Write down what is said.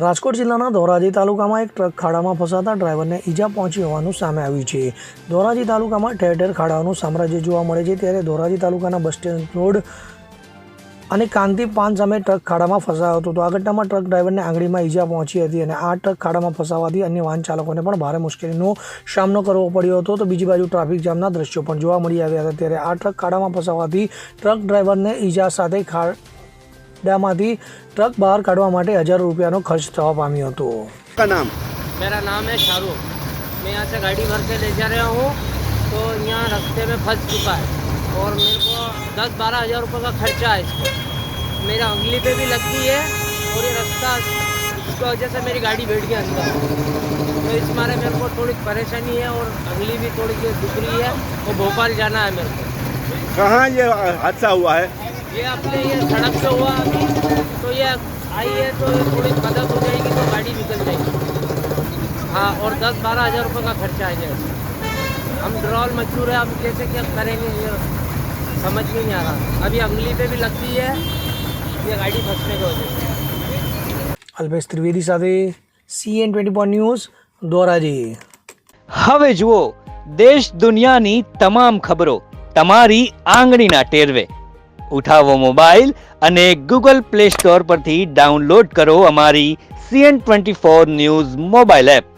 રાજકોટ જિલ્લાના ધોરાજી તાલુકામાં એક ટ્રક ખાડામાં ફસાતા ડ્રાઈવરને ઈજા પહોંચી હોવાનું સામે આવ્યું છે। ધોરાજી તાલુકામાં ઠેર ઠેર ખાડાઓનું સામ્રાજ્ય જોવા મળે છે, ત્યારે ધોરાજી તાલુકાના બસ સ્ટેન્ડ રોડ અને કાંતિ પાન સામે ટ્રક ખાડામાં ફસાયો હતો। તો આ ઘટનામાં ટ્રક ડ્રાઈવરને આંગળીમાં ઈજા પહોંચી હતી અને આ ટ્રક ખાડામાં ફસાવાથી અન્ય વાહન ચાલકોને પણ ભારે મુશ્કેલીનો સામનો કરવો પડ્યો હતો। તો બીજી બાજુ ટ્રાફિક જામના દ્રશ્યો પણ જોવા મળી આવ્યા હતા। ત્યારે આ ટ્રક ખાડામાં ફસાવાથી ટ્રક ડ્રાઈવરને ઈજા સાથે खाडाમાંથી ट्रक बाहर काढ़वा माटे हजारों रुपया खर्च थवा पाम्यो हतो। का नाम? मेरा नाम है शाहरुख। मैं यहाँ से गाड़ी भर के ले जा रहा हूँ, तो यहाँ रास्ते में फंस चुका है और मेरे को 10-12 हज़ार रुपये का खर्चा है इसको। मेरा उंगली पे भी लग गई है और ये रास्ता इसकी वजह से मेरी गाड़ी बैठ गई अंदर, तो इस मारे मेरे को थोड़ी परेशानी है और उंगली भी थोड़ी दुख रही है और भोपाल जाना है मेरे को। कहाँ ये हादसा हुआ है? ये अपने ये सड़क पे हुआ अभी, तो ये आई है तो ये थोड़ी मदद हो जाएगी तो गाड़ी निकल जाएगी। हाँ, और 10-12 हज़ार रुपये का खर्चा आ जाएगा। हम ड्रॉल मजदूर है, हम कैसे क्या करेंगे ये समझ में नहीं आ रहा। अभी उंगली पे भी लगती है ये गाड़ी फंसने की वजह से। अल्पेश त्रिवेदी साथे CN24 न्यूज़ धोराजी। હવે જુઓ દેશ દુનિયાની તમામ ખબરો તમારી આંગળીના ટેરવે। ઉઠાવો મોબાઈલ અને ગૂગલ પ્લે સ્ટોર પરથી ડાઉનલોડ કરો અમારી CN24 ન્યૂઝ મોબાઈલ એપ।